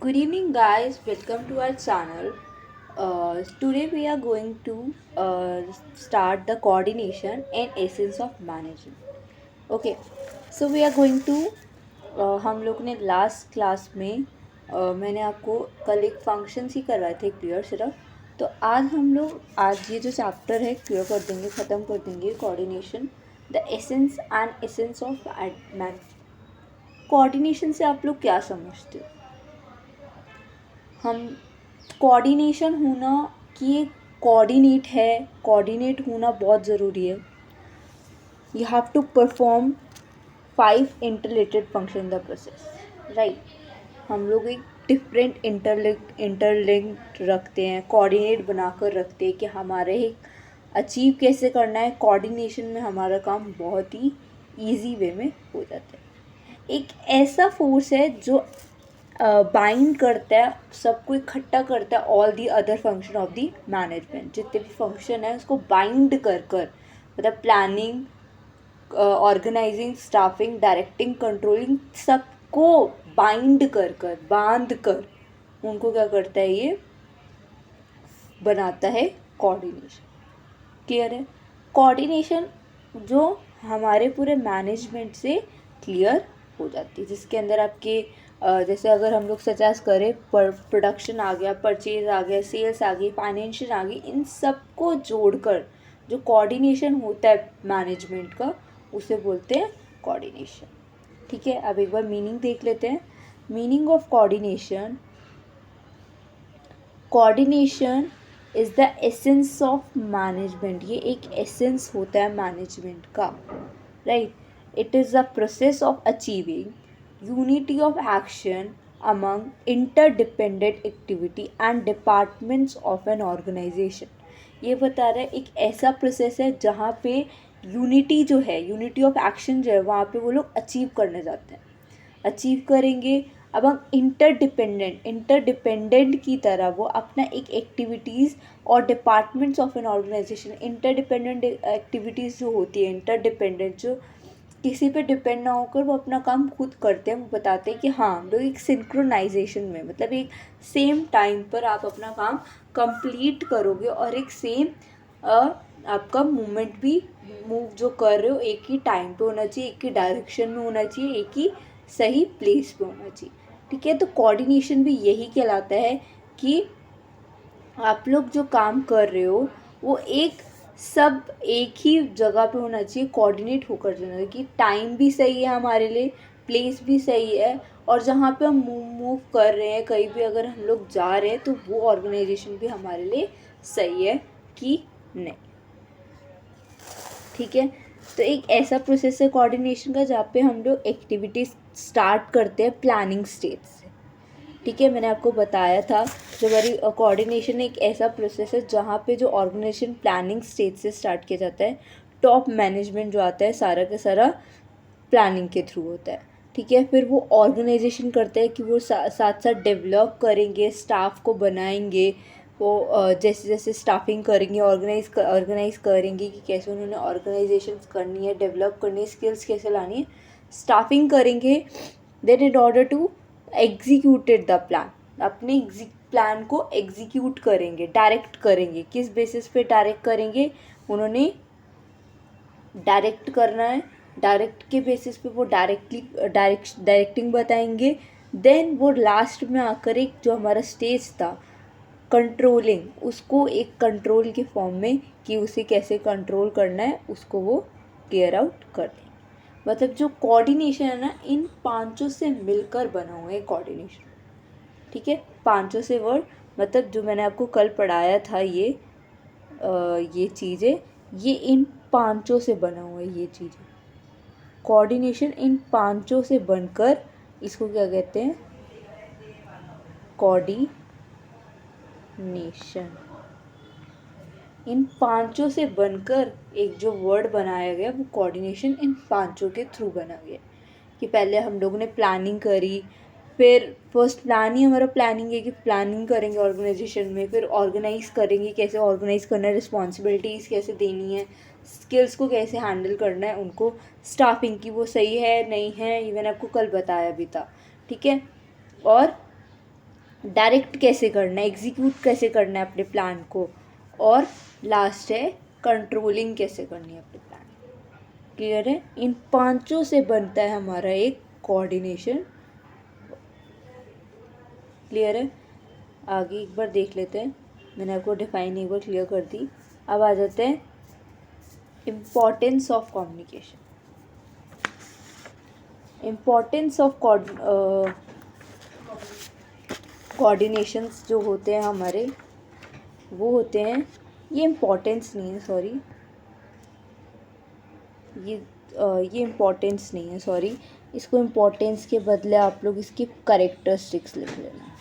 Good evening, guys. Welcome to our channel. Today we are going to start the coordination and essence of management. Okay, so we are going to हम लोग ने last class में मैंने आपको कल एक function ही करवाए थे क्लियर सिर्फ। तो आज ये जो चैप्टर है क्लियर कर देंगे, ख़त्म कर देंगे coordination, the essence and essence of man. Coordination से आप लोग क्या समझते हो? हम कोऑर्डिनेशन होना कि ये कोऑर्डिनेट होना बहुत ज़रूरी है। You have to perform 5 interrelated function in the process, right. हम लोग एक डिफरेंट इंटरलिंक्ड रखते हैं, कोऑर्डिनेट बनाकर रखते हैं कि हमारे एक अचीव कैसे करना है। कोऑर्डिनेशन में हमारा काम बहुत ही ईजी वे में हो जाता है। एक ऐसा फोर्स है जो बाइंड करता है, सबको इकट्ठा करता है, all the other function of the management. जितने भी फंक्शन है उसको बाइंड कर मतलब planning, organising, staffing, directing, controlling, सबको बांध कर उनको क्या करता है, ये बनाता है कोऑर्डिनेशन। क्लियर है? कोऑर्डिनेशन जो हमारे पूरे मैनेजमेंट से क्लियर हो जाती है, जिसके अंदर आपके जैसे अगर हम लोग सजेस्ट करें, प्रोडक्शन आ गया, परचेज आ गया, सेल्स आ गई, फाइनेंशियल आ गई, इन सबको जोड़कर जो कोऑर्डिनेशन होता है मैनेजमेंट का, उसे बोलते हैं कोऑर्डिनेशन। ठीक है, अब एक बार मीनिंग देख लेते हैं। Meaning of coordination is the essence of management. ये एक एसेंस होता है मैनेजमेंट का, right. It is the process of achieving unity of action among interdependent activity and departments of an organization। ये बता रहा है एक ऐसा प्रोसेस है जहाँ पे यूनिटी जो है, यूनिटी ऑफ एक्शन जो है, वहाँ पे वो लोग अचीव करने जाते हैं, अचीव करेंगे। अब हम इंटरडिपेंडेंट की तरह वो अपना एक एक्टिविटीज़ और departments of an organisation, interdependent activities जो होती है, इंटरडिपेंडेंट जो किसी पे डिपेंड ना होकर वो अपना काम खुद करते हैं, वो बताते हैं कि हाँ हम लोग एक सिंक्रोनाइजेशन में, मतलब एक सेम टाइम पर आप अपना काम कंप्लीट करोगे और एक सेम आपका मूवमेंट भी, मूव जो कर रहे हो एक ही टाइम पे होना चाहिए, एक ही डायरेक्शन में होना चाहिए, एक ही सही प्लेस पे होना चाहिए। ठीक है, तो कोऑर्डिनेशन भी यही कहलाता है कि आप लोग जो काम कर रहे हो वो सब एक ही जगह पे होना चाहिए, कोऑर्डिनेट होकर जाना चाहिए कि टाइम भी सही है हमारे लिए, प्लेस भी सही है, और जहाँ पे हम मूव कर रहे हैं, कहीं भी अगर हम लोग जा रहे हैं तो वो ऑर्गेनाइजेशन भी हमारे लिए सही है कि नहीं। ठीक है, तो एक ऐसा प्रोसेस है कोऑर्डिनेशन का जहाँ पे हम लोग एक्टिविटीज स्टार्ट करते हैं प्लानिंग स्टेज से। ठीक है, मैंने आपको बताया था जो हमारी कोऑर्डिनेशन एक ऐसा प्रोसेस है जहाँ पे जो ऑर्गेनाइजेशन प्लानिंग स्टेज से स्टार्ट किया जाता है। टॉप मैनेजमेंट जो आता है सारा का सारा प्लानिंग के थ्रू होता है। ठीक है, फिर वो ऑर्गेनाइजेशन करते हैं कि वो साथ साथ डेवलप करेंगे, स्टाफ को बनाएंगे, वो जैसे जैसे स्टाफिंग करेंगे, ऑर्गेनाइज करेंगे कि कैसे उन्होंने ऑर्गेनाइजेशन करनी है, डेवलप करनी है, स्किल्स कैसे लानी है, स्टाफिंग करेंगे। Then in order to executed the plan, अपने प्लान को एग्जीक्यूट करेंगे, डायरेक्ट करेंगे। किस बेसिस पे डायरेक्ट करेंगे? उन्होंने डायरेक्ट करना है, डायरेक्ट के बेसिस पे वो डायरेक्टिंग बताएंगे। देन वो लास्ट में आकर एक जो हमारा स्टेज था कंट्रोलिंग, उसको एक कंट्रोल के फॉर्म में कि उसे कैसे कंट्रोल करना है उसको वो क्लियर आउट कर दें। मतलब जो कोऑर्डिनेशन है ना, इन पांचों से मिलकर बना हुआ है कोऑर्डिनेशन। ठीक है, पांचों से वर्ड, मतलब जो मैंने आपको कल पढ़ाया था ये चीज़ें, ये इन पांचों से बना हुआ है। ये चीज़ें कोऑर्डिनेशन इन पांचों से बनकर, इसको क्या कहते हैं? कोऑर्डिनेशन। इन पांचों से बनकर एक जो वर्ड बनाया गया वो कोऑर्डिनेशन इन पांचों के थ्रू बना गया। कि पहले हम लोगों ने प्लानिंग करी, फिर फर्स्ट प्लान ही हमारा प्लानिंग है कि प्लानिंग करेंगे ऑर्गेनाइजेशन में, फिर ऑर्गेनाइज करेंगे, कैसे ऑर्गेनाइज करना है, रिस्पॉन्सिबिलिटीज़ कैसे देनी है, स्किल्स को कैसे हैंडल करना है, उनको स्टाफिंग की वो सही है नहीं है, ये मैंने आपको कल बताया भी था। ठीक है, और डायरेक्ट कैसे करना है, एग्जीक्यूट कैसे करना है अपने प्लान को, और लास्ट है कंट्रोलिंग कैसे करनी है अपने प्लान। क्लियर है? इन पांचों से बनता है हमारा एक कोऑर्डिनेशन। क्लियर है? आगे एक बार देख लेते हैं, मैंने आपको डिफाइन एक बार क्लियर कर दी। अब आ जाते हैं importance of communication. Importance of coordinations जो होते हैं हमारे, वो होते हैं, ये इम्पोर्टेंस नहीं है, सॉरी, ये इम्पोर्टेंस नहीं है, सॉरी, इसको इम्पोर्टेंस के बदले आप लोग इसकी कैरेक्टरिस्टिक्स लिख लेना।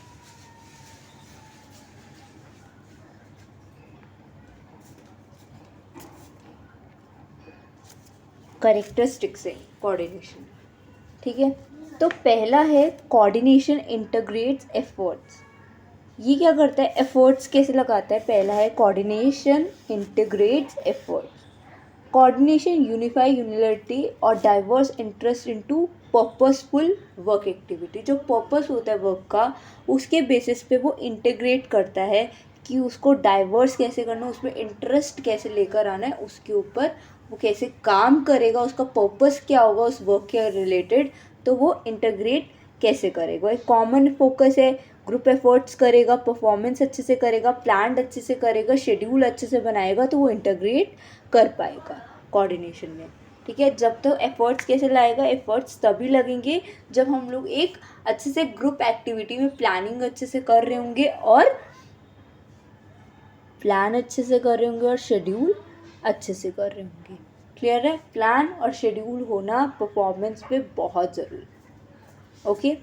कैरेक्टरिस्टिक्स है कोऑर्डिनेशन। ठीक है, तो पहला है कोऑर्डिनेशन इंटीग्रेट्स एफर्ट्स। ये क्या करता है, एफर्ट्स कैसे लगाता है? पहला है coordination integrates efforts. Coordination unify यूनिलरिटी और diverse interest into purposeful work activity. जो पर्पस होता है वर्क का, उसके बेसिस पे वो इंटीग्रेट करता है कि उसको डाइवर्स कैसे करना है, उसमें इंटरेस्ट कैसे लेकर आना है, उसके ऊपर वो कैसे काम करेगा, उसका पर्पस क्या होगा उस वर्क के रिलेटेड, तो वो इंटीग्रेट कैसे करेगा। एक कॉमन फोकस है, ग्रुप एफर्ट्स करेगा, परफॉर्मेंस अच्छे से करेगा, प्लान अच्छे से करेगा, शेड्यूल अच्छे से बनाएगा, तो वो इंटीग्रेट कर पाएगा कोऑर्डिनेशन में। ठीक है, जब तक एफर्ट्स कैसे लाएगा, एफर्ट्स तभी लगेंगे जब हम लोग एक अच्छे से ग्रुप एक्टिविटी में प्लानिंग अच्छे से कर रहे होंगे और प्लान अच्छे से कर रहे होंगे और शेड्यूल अच्छे से कर रहे होंगे। क्लियर है? प्लान और शेड्यूल होना परफॉर्मेंस पे बहुत ज़रूरी। ओके,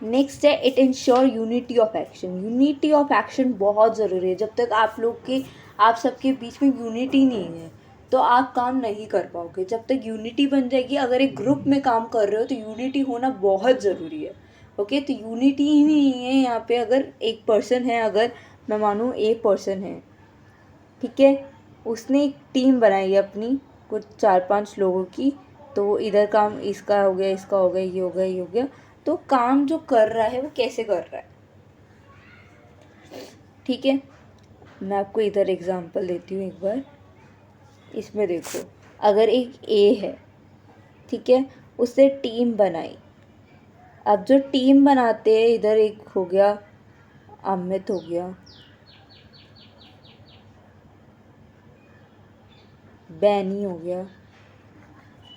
नेक्स्ट है it ensure unity of action. Unity of action बहुत ज़रूरी है। जब तक आप सबके बीच में यूनिटी नहीं है तो आप काम नहीं कर पाओगे। जब तक यूनिटी बन जाएगी, अगर एक ग्रुप में काम कर रहे हो तो यूनिटी होना बहुत ज़रूरी है। ओके, तो यूनिटी ही नहीं है यहाँ पे। अगर एक पर्सन है, अगर मैं मानूँ ए पर्सन है, ठीक है, उसने एक टीम बनाई है अपनी कुछ 4-5 लोगों की, तो इधर काम इसका हो गया, इसका हो गया, ये हो गया, ये हो गया, तो काम जो कर रहा है वो कैसे कर रहा है। ठीक है, मैं आपको इधर एग्जांपल देती हूँ एक बार। इसमें देखो, अगर एक ए है, ठीक है, उसने टीम बनाई। अब जो टीम बनाते हैं, इधर एक हो गया अमित, हो गया बैनी, हो गया,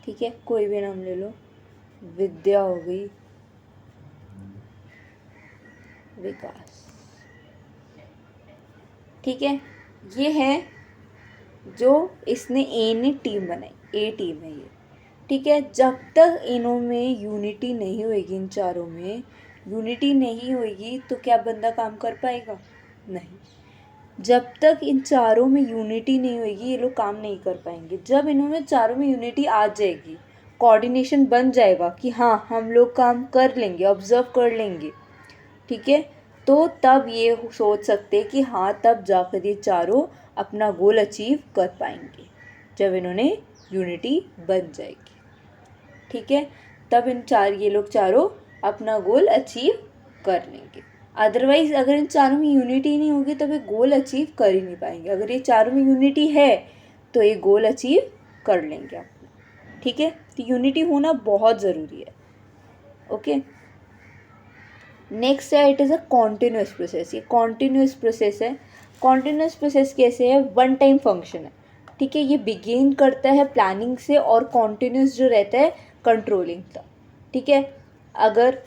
ठीक है, कोई भी नाम ले लो, विद्या हो गई, विकास। ठीक है, ये है जो इसने ए ने टीम बनाई, ए टीम है ये। ठीक है, जब तक इनों में यूनिटी नहीं होगी, इन चारों में यूनिटी नहीं होगी, तो क्या बंदा काम कर पाएगा? नहीं। जब तक इन चारों में यूनिटी नहीं होगी, ये लोग काम नहीं कर पाएंगे। जब इनमें चारों में यूनिटी आ जाएगी, कोऑर्डिनेशन बन जाएगा कि हाँ हम लोग काम कर लेंगे, ऑब्जर्व कर लेंगे, ठीक है, तो तब ये सोच सकते हैं कि हाँ तब जाकर ये चारों अपना गोल अचीव कर पाएंगे, जब इन्होंने यूनिटी बन जाएगी। ठीक है, तब ये लोग चारों अपना गोल अचीव कर लेंगे। अदरवाइज अगर इन चारों में यूनिटी नहीं होगी तब ये गोल अचीव कर ही नहीं पाएंगे। अगर ये चारों में यूनिटी है तो ये गोल अचीव कर लेंगे अपना। ठीक है, तो यूनिटी होना बहुत ज़रूरी है। ओके, नेक्स्ट है it is a continuous process. ये कॉन्टिन्यूस प्रोसेस है। कॉन्टिन्यूस प्रोसेस कैसे है? वन टाइम फंक्शन है। ठीक है, ये बिगिन करता है प्लानिंग से और कॉन्टिन्यूस जो रहता है कंट्रोलिंग तक। ठीक है, अगर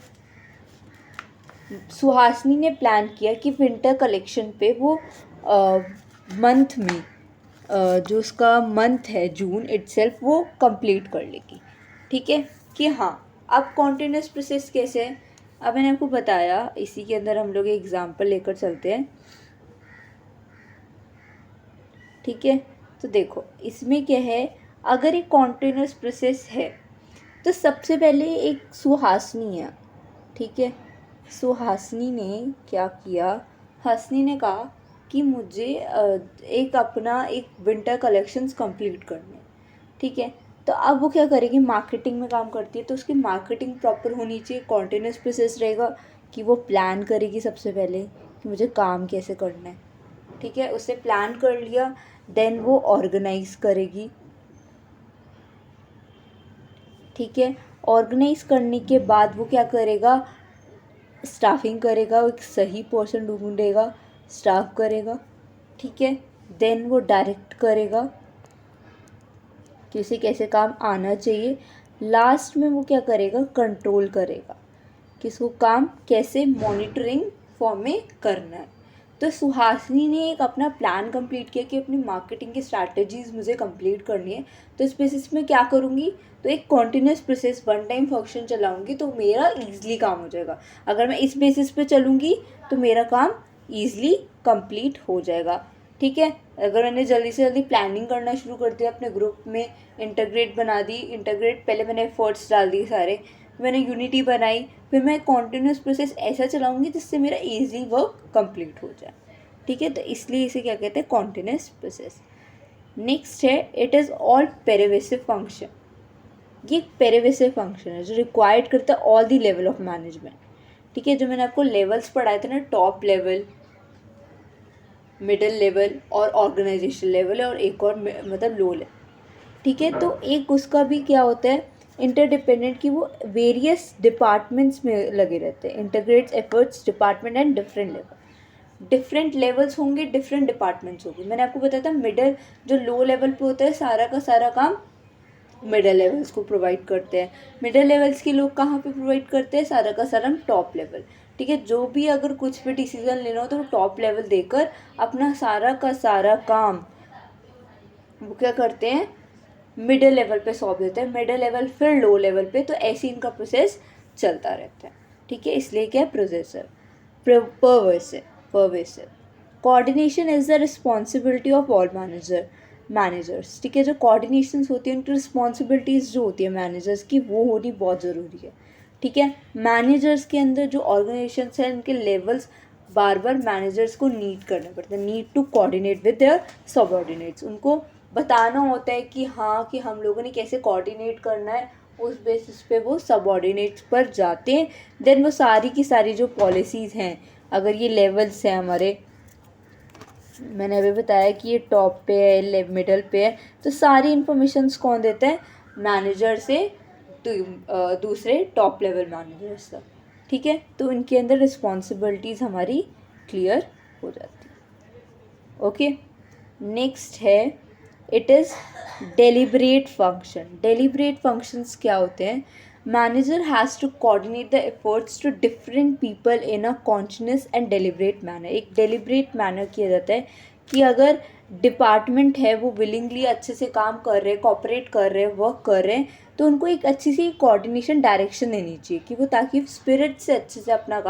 सुहासिनी ने प्लान किया कि विंटर कलेक्शन पे वो मंथ में जो उसका मंथ है जून इटसेल्फ वो कंप्लीट कर लेगी। ठीक है, कि हाँ अब कॉन्टिन्यूस प्रोसेस कैसे है? अब मैंने आपको बताया, इसी के अंदर हम लोग एग्जांपल लेकर चलते हैं। ठीक है, तो देखो इसमें क्या है, अगर एक कॉन्टिन्यूस प्रोसेस है तो सबसे पहले एक सुहासिनी है। ठीक है, सुहासिनी ने क्या किया, हासिनी ने कहा कि मुझे एक विंटर कलेक्शंस कंप्लीट करने। ठीक है, तो अब वो क्या करेगी, मार्केटिंग में काम करती है तो उसकी मार्केटिंग प्रॉपर होनी चाहिए, कॉन्टिन्यूस प्रोसेस रहेगा कि वो प्लान करेगी सबसे पहले कि मुझे काम कैसे करना है, ठीक है, उससे प्लान कर लिया, देन वो ऑर्गेनाइज करेगी, ठीक है। ऑर्गेनाइज करने के बाद वो क्या करेगा, स्टाफिंग करेगा, एक सही पर्सन ढूंढेगा, स्टाफ करेगा, ठीक है। देन वो डायरेक्ट करेगा कि उसे कैसे काम आना चाहिए। लास्ट में वो क्या करेगा, कंट्रोल करेगा कि इसको काम कैसे मॉनिटरिंग फॉर्म में करना है। तो सुहासिनी ने एक अपना प्लान कंप्लीट किया कि अपनी मार्केटिंग की स्ट्रैटेजीज मुझे कंप्लीट करनी है, तो इस बेसिस में क्या करूँगी, तो एक continuous process one time function चलाऊँगी तो मेरा ईजिली काम हो जाएगा। अगर मैं इस बेसिस पे चलूँगी तो मेरा काम ईजिली कंप्लीट हो जाएगा, ठीक है। अगर मैंने जल्दी से जल्दी प्लानिंग करना शुरू कर दिया, अपने ग्रुप में इंटीग्रेट बना दी, इंटीग्रेट पहले मैंने एफर्ट्स डाल दिए सारे, मैंने यूनिटी बनाई, फिर मैं कॉन्टिन्यूस प्रोसेस ऐसा चलाऊंगी जिससे मेरा इजी वर्क कंप्लीट हो जाए, ठीक है। तो इसलिए इसे क्या कहते हैं, कॉन्टिन्यूस प्रोसेस। नेक्स्ट है इट इज़ ऑल पेरिवेसिव फंक्शन। ये एक पेरिवेसिव फंक्शन है जो रिक्वायर्ड करता है all the level of management, ठीक है। जो मैंने आपको लेवल्स पढ़ाए थे ना, टॉप लेवल, मिडिल लेवल और ऑर्गेनाइजेशन लेवल है, और एक और मतलब लो लेवल, ठीक है। तो एक उसका भी क्या होता है, इंटरडिपेंडेंट, की वो वेरियस डिपार्टमेंट्स में लगे रहते हैं, integrates efforts department and different level, different levels होंगे, डिफरेंट डिपार्टमेंट्स होंगे। मैंने आपको बताया था मिडल जो लो लेवल पे होता है सारा का सारा काम मिडल लेवल्स को प्रोवाइड करते हैं, मिडल लेवल्स के लोग कहाँ पे प्रोवाइड करते हैं, सारा का सारा टॉप लेवल, ठीक है। जो भी अगर कुछ भी डिसीजन लेना हो तो वो टॉप लेवल देकर अपना सारा का सारा काम वो क्या करते हैं, मिडिल लेवल पे सौंप देते हैं, मिडिल लेवल फिर लो लेवल पे, तो ऐसे इनका प्रोसेस चलता रहता है, ठीक है। इसलिए क्या है, processor pervasive. Coordination is the responsibility of all managers, ठीक है। जो कोऑर्डिनेशन होती है उनकी रिस्पॉन्सिबिलिटीज़ जो होती है मैनेजर्स की, वो होनी बहुत ज़रूरी है, ठीक है। मैनेजर्स के अंदर जो ऑर्गेनाइजेशन है उनके लेवल्स बार बार मैनेजर्स को नीड करना पड़ता है, need to coordinate with their subordinates. उनको बताना होता है कि हाँ कि हम लोगों ने कैसे कोऑर्डिनेट करना है, उस बेसिस पे वो सबऑर्डिनेट्स पर जाते हैं। देन वो सारी की सारी जो पॉलिसीज़ हैं, अगर ये लेवल्स हैं हमारे, मैंने अभी बताया कि ये टॉप पे है, मिडल पे है, तो सारी इन्फॉर्मेशंस कौन देता है, मैनेजर से दूसरे टॉप लेवल मैनेजर्स तक, ठीक है। तो इनके अंदर रिस्पॉन्सिबिलिटीज़ हमारी क्लियर हो जाती है। ओके, नेक्स्ट है it is deliberate function. Deliberate functions क्या होते हैं, manager has to coordinate the efforts to different people in a conscious and deliberate manner. एक डेलिब्रेट मैनर किया जाता है कि अगर डिपार्टमेंट है वो विलिंगली अच्छे से काम कर रहे हैं, कोऑपरेट कर रहे हैं, वर्क कर रहे हैं, तो उनको एक अच्छी सी कोऑर्डिनेशन डायरेक्शन देनी चाहिए कि वो ताकि स्पिरिट से अच्छे से अपना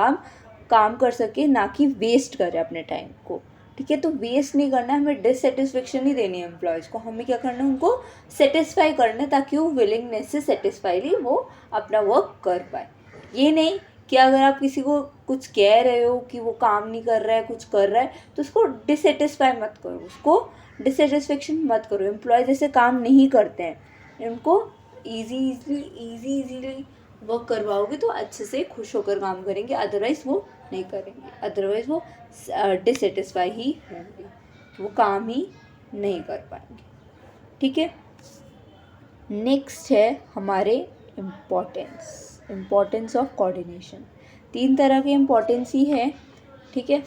काम कर सके, ना कि वेस्ट करे अपने टाइम को, ठीक है। तो वेस्ट नहीं करना है, हमें डिससेटिस्फेक्शन नहीं देनी है एम्प्लॉयज़ को, हमें क्या करना है, उनको सेटिस्फाई करना है ताकि वो विलिंगनेस से सेटिस्फाईली वो अपना वर्क कर पाए। ये नहीं कि अगर आप किसी को कुछ कह रहे हो कि वो काम नहीं कर रहा है, कुछ कर रहा है, तो उसको डिससेटिस्फाई मत करो, उसको डिससेटिस्फेक्शन मत करो। एम्प्लॉयज़ ऐसे काम नहीं करते हैं, उनको ईजीली वर्क करवाओगे तो अच्छे से खुश होकर काम करेंगे, अदरवाइज़ वो नहीं करेंगे, अदरवाइज़ वो डिससेटिस्फाई ही होंगे, वो काम ही नहीं कर पाएंगे, ठीक है। नेक्स्ट है हमारे इम्पोर्टेंस ऑफ कोऑर्डिनेशन। 3 तरह के इम्पोर्टेंस ही है, ठीक है।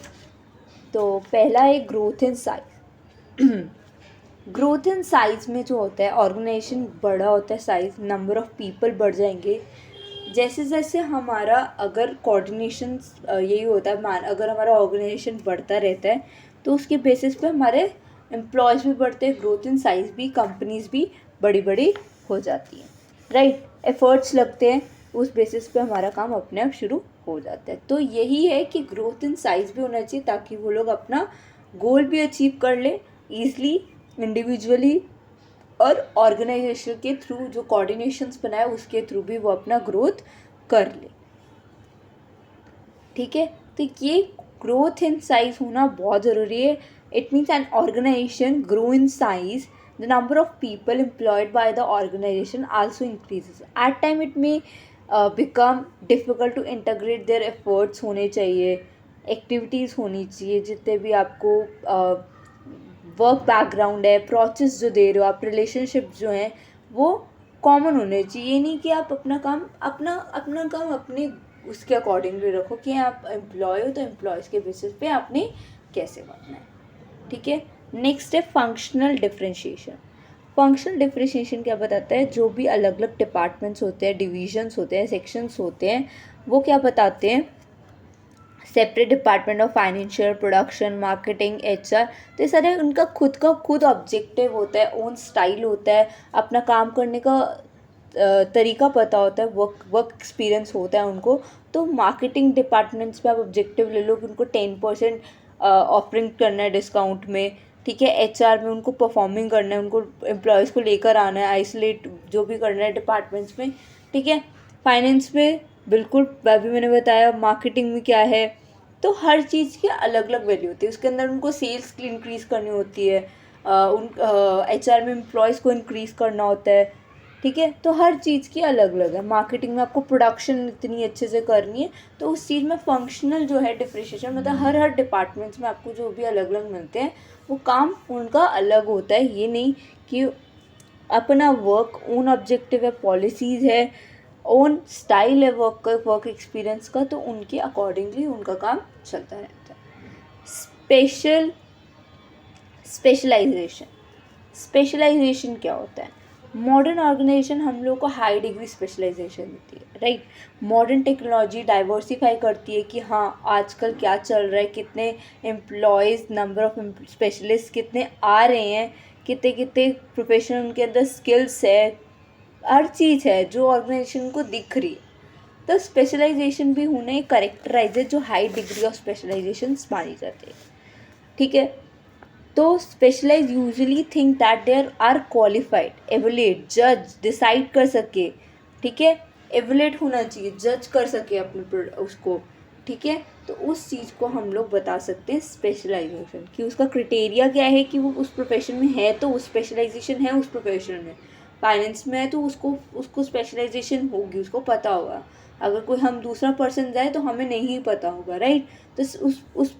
तो पहला है growth in size. Growth in size में जो होता है, ऑर्गेनाइजेशन बड़ा होता है साइज, नंबर ऑफ पीपल बढ़ जाएंगे, जैसे जैसे हमारा अगर कोऑर्डिनेशन यही होता है, अगर हमारा ऑर्गेनाइजेशन बढ़ता रहता है तो उसके बेसिस पे हमारे एम्प्लॉयज़ भी बढ़ते हैं, ग्रोथ इन साइज़ भी, कंपनीज़ भी बड़ी बड़ी हो जाती हैं, राइट। एफर्ट्स लगते हैं, उस बेसिस पे हमारा काम अपने आप शुरू हो जाता है। तो यही है कि ग्रोथ इन साइज़ भी होना चाहिए ताकि वो लोग अपना गोल भी अचीव कर ले ईज़िली, इंडिविजुअली और ऑर्गेनाइजेशन के थ्रू, जो कोऑर्डिनेशंस बनाए उसके थ्रू भी वो अपना ग्रोथ कर ले, ठीक है। तो ये ग्रोथ इन साइज होना बहुत ज़रूरी है। It means an organisation grow in size, the number of people employed by the organization also increases. At time it may become difficult to integrate their efforts होने चाहिए, एक्टिविटीज़ होनी चाहिए, जितने भी आपको वर्क बैकग्राउंड है, प्रोसेस जो दे रहे हो आप, रिलेशनशिप जो हैं वो कॉमन होने चाहिए। ये नहीं कि आप अपना काम अपने उसके अकॉर्डिंगली रखो कि आप एम्प्लॉय हो तो एम्प्लॉयज़ के बेसिस पे आपने कैसे करना है, ठीक है। नेक्स्ट है फंक्शनल डिफरेंशिएशन। फंक्शनल डिफरेंशिएशन क्या बताता है, जो भी अलग अलग डिपार्टमेंट्स होते हैं, डिविजन्स होते हैं, सेक्शंस होते हैं, वो क्या बताते हैं, separate department of financial, production, marketing, HR, तो ये सारे उनका खुद ऑब्जेक्टिव होता है, ओन स्टाइल होता है, अपना काम करने का तरीका पता होता है, वर्क एक्सपीरियंस होता है उनको। तो मार्केटिंग डिपार्टमेंट्स पे आप ऑब्जेक्टिव ले लो कि उनको 10% ऑफरिंग करना है डिस्काउंट में, ठीक है। एचआर में उनको परफॉर्मिंग करना है, उनको एम्प्लॉयज़ को लेकर आना है, आइसोलेट जो भी करना है डिपार्टमेंट्स में, ठीक है। फाइनेंस में बिल्कुल अभी मैंने बताया, मार्केटिंग में क्या है, तो हर चीज़ की अलग अलग वैल्यू होती है, उसके अंदर उनको सेल्स की इंक्रीज़ करनी होती है, उन एचआर में एम्प्लॉयज़ को इंक्रीज़ करना होता है, ठीक है। तो हर चीज़ की अलग अलग है। मार्केटिंग में आपको प्रोडक्शन इतनी अच्छे से करनी है, तो उस चीज़ में फंक्शनल जो है डिफरेंशिएशन, मतलब हर डिपार्टमेंट्स में आपको जो भी अलग अलग मिलते हैं वो काम उनका अलग होता है। ये नहीं कि अपना वर्क ओन ऑब्जेक्टिव है, पॉलिसीज़ है, ओन स्टाइल है वर्क का, वर्क एक्सपीरियंस का, तो उनके अकॉर्डिंगली उनका काम चलता रहता है। स्पेशलाइजेशन। स्पेशलाइजेशन क्या होता है, मॉडर्न ऑर्गेनाइजेशन हम लोग को हाई डिग्री स्पेशलाइजेशन देती है, राइट। मॉडर्न टेक्नोलॉजी डाइवर्सिफाई करती है कि हाँ आजकल क्या चल रहा है, कितने एम्प्लॉयज़, नंबर ऑफ स्पेशलिस्ट कितने आ रहे हैं, कितने कितने प्रोफेशन उनके अंदर स्किल्स है, हर चीज़ है जो ऑर्गेनाइजेशन को दिख रही है। तो स्पेशलाइजेशन भी होना एक करेक्टराइज है जो हाई डिग्री ऑफ स्पेशलाइजेशन मानी जाती है, ठीक है। तो specialise usually think that there are qualified, evaluate, जज, डिसाइड कर सके, ठीक है। एवलेट होना चाहिए, जज कर सके अपने उसको, ठीक है। तो उस चीज़ को हम लोग बता सकते हैं स्पेशलाइजेशन, कि उसका क्राइटेरिया क्या है कि वो उस प्रोफेशन में है तो उस स्पेशलाइजेशन है उस प्रोफेशन में। फाइनेंस में है तो उसको स्पेशलाइजेशन होगी, उसको पता होगा। अगर कोई हम दूसरा पर्सन जाए तो हमें नहीं पता होगा, राइट। तो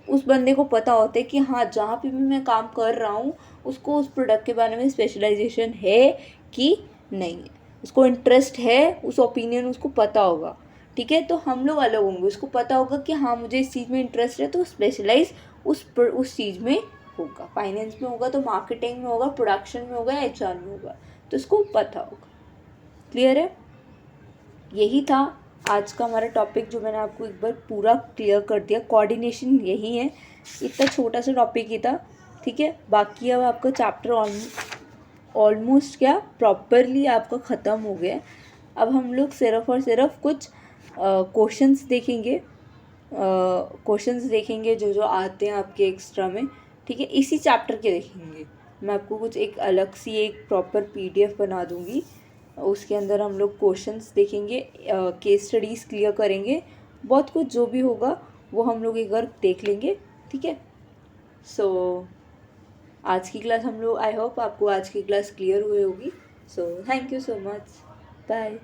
उस बंदे को पता होता है कि हाँ जहाँ पे भी मैं काम कर रहा हूँ उसको उस प्रोडक्ट के बारे में स्पेशलाइजेशन है कि नहीं है, उसको इंटरेस्ट है, उस ओपिनियन उसको पता होगा, ठीक है। तो हम लोग अलग होंगे, उसको पता होगा कि हाँ मुझे इस चीज़ में इंटरेस्ट है, तो स्पेशलाइज उस चीज़ में होगा। फाइनेंस में होगा तो मार्केटिंग में होगा, प्रोडक्शन में होगा, एचआर में होगा, तो उसको पता होगा। क्लियर है। यही था आज का हमारा टॉपिक, जो मैंने आपको एक बार पूरा क्लियर कर दिया। कोऑर्डिनेशन यही है, इतना छोटा सा टॉपिक ही था, ठीक है। बाकी अब आपका चैप्टर ऑलमोस्ट क्या प्रॉपरली आपका ख़त्म हो गया। अब हम लोग सिर्फ और सिर्फ कुछ क्वेश्चंस देखेंगे जो जो आते हैं आपके एक्स्ट्रा में, ठीक है। इसी चैप्टर के देखेंगे, मैं आपको कुछ एक अलग सी एक प्रॉपर पीडीएफ बना दूंगी, उसके अंदर हम लोग क्वेश्चंस देखेंगे, केस स्टडीज़ क्लियर करेंगे, बहुत कुछ जो भी होगा वो हम लोग एक बार देख लेंगे, ठीक है। सो आज की क्लास हम लोग, आई होप आपको आज की क्लास क्लियर हुई होगी। So thank you so much, bye.